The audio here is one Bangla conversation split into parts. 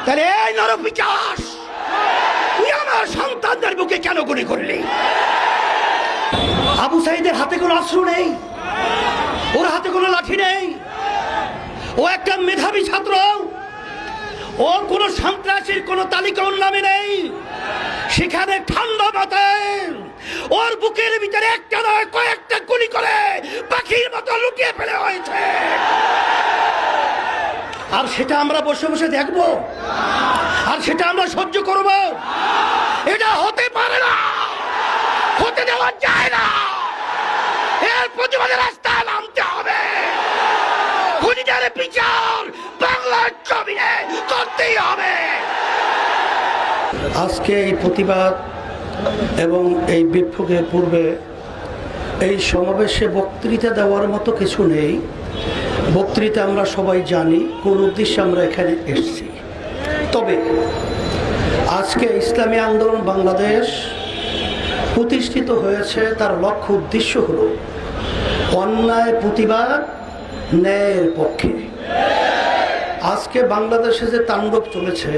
তাহলে এই নরপিচাস, তুই আমার সন্তানদের বুকে কেন গুলি করলি? আবু সাইদের হাতে কোনো অস্ত্র নেই, ওর হাতে কোনো লাঠি নেই, ও একটা মেধাবী ছাত্র, ও কোনো সন্ত্রাসীর কোনো তালিকা ওর নামে নেই। সেখানে ঠান্ডা মাথায় ওর বুকের ভিতরে একটা নয় কয়েকটা গুলি করে পাখির মতো লুকিয়ে ফেলে হয়েছে। আর সেটা আমরা বসে বসে দেখবো, আর সেটা আমরা সহ্য করব? এটা হতে পারে না, হতে দেওয়া যায় না। এর প্রতিবাদে রাস্তায় নামতে হবে। খুনিদের বিচার বাংলার জমিনে করতেই হবে। আজকে এই প্রতিবাদ এবং এই বিক্ষোভের পূর্বে এই সমাবেশে বক্তৃতা দেওয়ার মতো কিছু নেই। বক্তৃতা আমরা সবাই জানি কোন উদ্দেশ্যে আমরা এখানে এসেছি। তবে আজকে ইসলামী আন্দোলন বাংলাদেশ প্রতিষ্ঠিত হয়েছে, তার লক্ষ্য উদ্দেশ্য হলো অন্যায় প্রতিবাদ, ন্যায়ের পক্ষে। আজকে বাংলাদেশে যে তাণ্ডব চলেছে,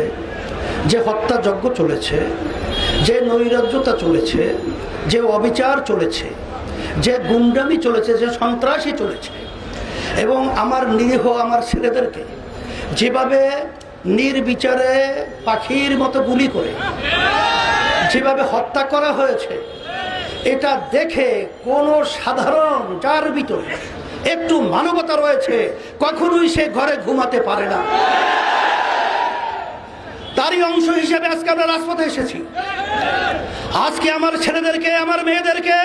যে হত্যাযজ্ঞ চলেছে, যে নৈরাজ্যতা চলেছে, যে অবিচার চলেছে, যে গুন্ডামি চলেছে, যে সন্ত্রাসী চলেছে, এবং আমার নিরীহ আমার ছেলেদেরকে যেভাবে নির্বিচারে পাখির মতো গুলি করে যেভাবে হত্যা করা হয়েছে, এটা দেখে কোনো সাধারণ যার ভিতরে একটু মানবতা রয়েছে কখনোই সে ঘরে ঘুমাতে পারে না। তারই অংশ হিসেবে আজকে আমরা রাজপথে এসেছি। আজকে আমার ছেলেদেরকে, আমার মেয়েদেরকে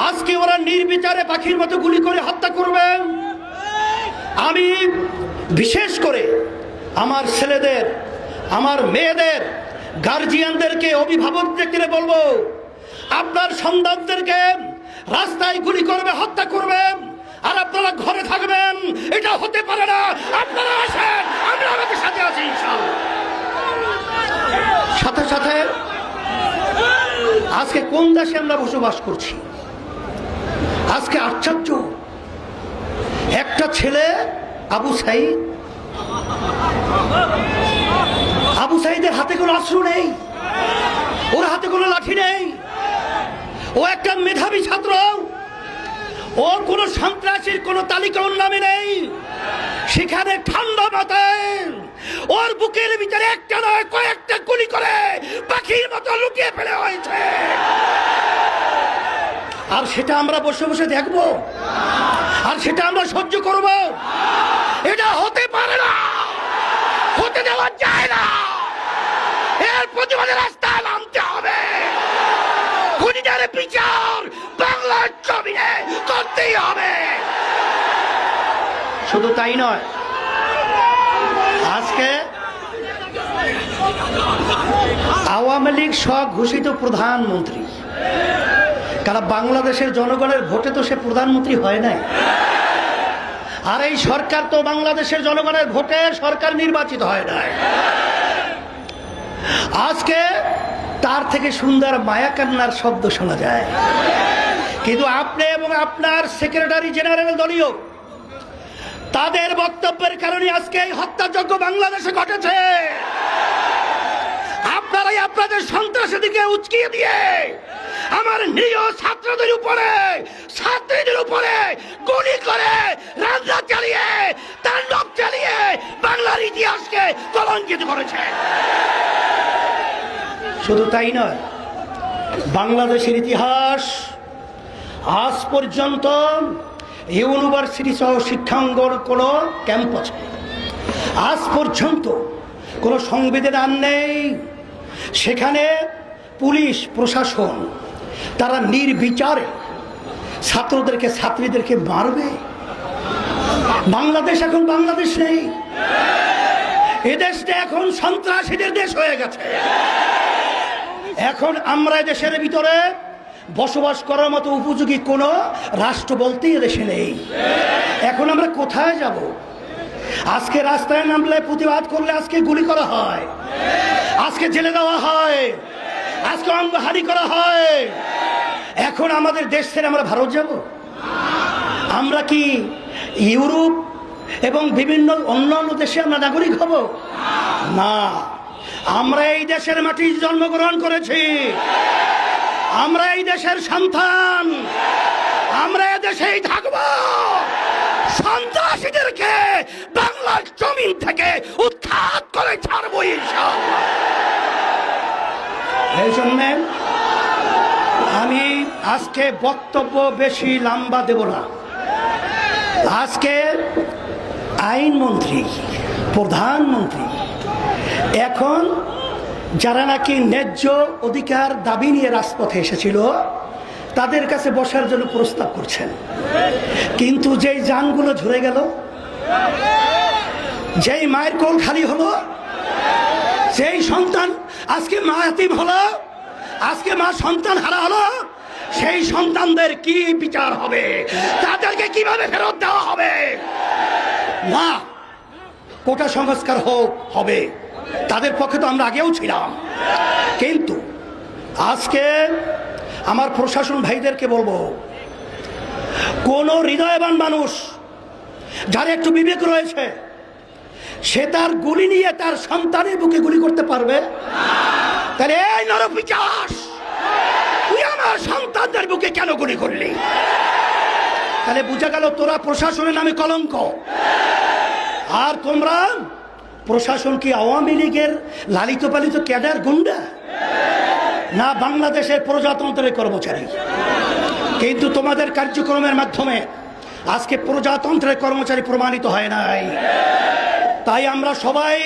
আজকে ওরা নির্বিচারে পাখির মতো গুলি করে হত্যা করবে। আমি বিশেষ করে আমার ছেলেদের, আমার মেয়েদের গার্জিয়ানদেরকে, অভিভাবকদেরকে বলবো, আপনার সন্তানদেরকে রাস্তায় গুলি করবে, হত্যা করবে, আর আপনারা ঘরে থাকবেন। এটা হতে পারে না। আপনারা আসেন, আমরা আমাদের সাথে আছি ইনশাআল্লাহ। সাথে সাথে আজকে কোন দেশে আমরা বসবাস করছি? আজকে আশ্চর্য, একটা ছেলে আবু সাইদ, আবু সাইদের হাতে কোনো অস্ত্র নেই, ওর হাতে কোনো লাঠি নেই, ও একটা মেধাবী ছাত্র, ও কোনো সন্ত্রাসীর কোনো তালিকা ওর নামে নেই। সেখানে ঠান্ডা মাথায় ওর বুকের ভিতরে একটা নয় কয়েকটা গুলি করে পাখির মতো লুকিয়ে ফেলে হয়েছে। আর সেটা আমরা বসে বসে দেখবো, আর সেটা আমরা সহ্য করব? এটা হতে পারে না, হতে দেওয়া যায় না। এর প্রতিবাদে রাস্তায় নামতে হবে। খুনিদের বিচার বাংলার জমিনে করতেই হবে। শুধু তাই নয়, আজকে আওয়ামী লীগ স্বঘোষিত প্রধানমন্ত্রী, কারণ বাংলাদেশের জনগণের ভোটে তো সে প্রধানমন্ত্রী হয় নাই। আর এই সরকার তো বাংলাদেশের জনগণের ভোটে সরকার নির্বাচিত হয় নাই। আজকে তার থেকে সুন্দর মায়া কান্নার শব্দ শোনা যায়। কিন্তু আপনি এবং আপনার সেক্রেটারি জেনারেল দলীয়, তাদের বক্তব্যের কারণে আজকে এই হত্যাযজ্ঞ বাংলাদেশে ঘটেছে। আপনারাই আপনাদের সন্ত্রাসীদেরকে উচকিয়ে দিয়ে আমার নিরীহ ছাত্রদের উপরে, ছাত্রীদের উপরে গুলি করে, রান্না চালিয়ে, তাণ্ডব চালিয়ে বাংলার ইতিহাসকে কলঙ্কিত করেছে। শুধু তাই নয়, বাংলাদেশের ইতিহাস আজ পর্যন্ত ইউনিভার্সিটি সহ শিক্ষাঙ্গন কোনো ক্যাম্পাসে আজ পর্যন্ত কোনো সংবিধান নেই। সেখানে পুলিশ প্রশাসন তারা নির্বিচারে ছাত্রদেরকে, ছাত্রীদেরকে মারবে। বাংলাদেশ এখন বাংলাদেশ নেই, এদেশটা এখন সন্ত্রাসীদের দেশ হয়ে গেছে। এখন আমরা দেশের ভিতরে বসবাস করার মতো উপযোগী কোনো রাষ্ট্র বলতেই এদেশে নেই। এখন আমরা কোথায় যাব? আজকে রাস্তায় নামলে, প্রতিবাদ করলে আজকে গুলি করা হয়, আজকে জেলে দেওয়া হয়, আজকে অঙ্গহানি করা হয়। এখন আমাদের দেশ ছেড়ে আমরা ভারত যাব? আমরা কি ইউরোপ এবং বিভিন্ন অন্যান্য দেশে আমরা নাগরিক হব? না, আমরা এই দেশের মাটি জন্মগ্রহণ করেছি, আমরা এই দেশের সন্তান, আমরা এ দেশেই থাকব। সন্ত্রাসীদেরকে বাংলার জমিন থেকে উৎখাত করে ছাড়বো ইনশাআল্লাহ। এই জন্যে আমি আজকে বক্তব্য বেশি লম্বা দেব না। আজকে আইনমন্ত্রী, প্রধানমন্ত্রী এখন যারা নাকি ন্যায্য অধিকার দাবি নিয়ে রাজপথে এসেছিল তাদের কাছে বসার জন্য প্রস্তাব করছেন, কিন্তু যেই জানগুলো ঝরে গেল, যেই মায়ের কোল খালি হলো, সেই সন্তান আজকে মা এতিম হলো, আজকে মা সন্তান হারা হলো, সেই সন্তানদের কি বিচার হবে? তাদেরকে কিভাবে ফেরত দেওয়া হবে? না, কোটা সংস্কার হবে, তাদের পক্ষে তো আমরা আগেও ছিলাম। কিন্তু আজকে আমার প্রশাসন ভাইদেরকে বলবো, কোন হৃদয়বান মানুষ যার একটু বিবেক রয়েছে সে তার গুলি নিয়ে তার সন্তানের বুকে গুলি করতে পারবে? তাহলে এই নরপিশাচ, তুই আমার সন্তানদের বুকে কেন গুলি করলি? তাহলে বুঝা গেল তোরা প্রশাসনের নামে কলঙ্ক। আর তোমরা প্রশাসন কি আওয়ামী লীগের লালিত পালিত ক্যাডার গুন্ডা, না বাংলাদেশের প্রজাতন্ত্রের কর্মচারী? কিন্তু তোমাদের কার্যক্রমের মাধ্যমে আজকে প্রজাতন্ত্রের কর্মচারী প্রমাণিত হয় নাই। তাই আমরা সবাই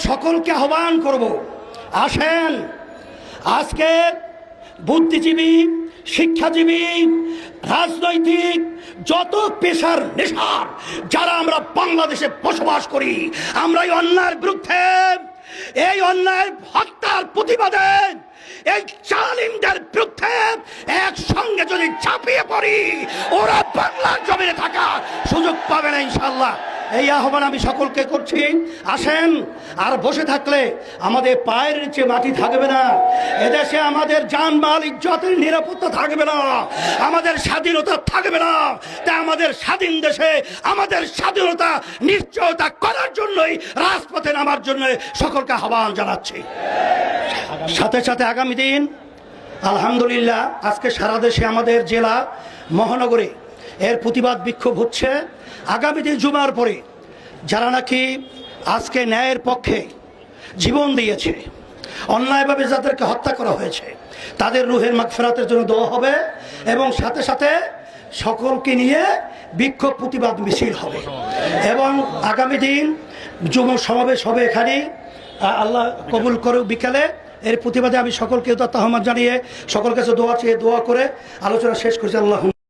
সকলকে আহ্বান করব, আসেন আজকে বুদ্ধিজীবী, শিক্ষাজীবী, রাজনৈতিক যত পেশার নেশার যারা আমরা বাংলাদেশে বসবাস করি, আমরা এই অন্যায়ের বিরুদ্ধে, এই অন্যায় হত্যার প্রতিবাদে, এই জালিমদের বিরুদ্ধে একসঙ্গে যদি ঝাঁপিয়ে পড়ি, ওরা বাংলার জমিনে থাকার সুযোগ পাবে না ইনশাআল্লাহ। এই আহ্বান আমি সকলকে করছি, আসেন। আর বসে থাকলে আমাদের পায়ের নিচে মাটি থাকবে না, এদেশে আমাদের জানমাল ইজ্জতের নিরাপত্তা থাকবে না, আমাদের স্বাধীনতা থাকবে না। তাই আমাদের স্বাধীন দেশে আমাদের স্বাধীনতা নিশ্চয়তা করার জন্যই রাজপথে নামার জন্য সকলকে আহ্বান জানাচ্ছি। সাথে সাথে আগামী দিন আলহামদুলিল্লাহ আজকে সারা দেশে আমাদের জেলা মহানগরে এর প্রতিবাদ বিক্ষোভ হচ্ছে। আগামী দিন জুমার পরে যারা নাকি আজকে ন্যায়ের পক্ষে জীবন দিয়েছে, অন্যায়ভাবে যাদেরকে হত্যা করা হয়েছে, তাদের রুহের মাগফিরাতের জন্য দোয়া হবে এবং সাথে সাথে সকলকে নিয়ে বিক্ষোভ প্রতিবাদ মিছিল হবে। এবং আগামী দিন যুব সমাবেশ হবে এখানে, আল্লাহ কবুল করুক বিকালে। এর প্রতিবাদে আমি সকলকে আহ্বান জানিয়ে সকল কাছে দোয়া চেয়ে দোয়া করে আলোচনা শেষ করছি। আল্লাহ।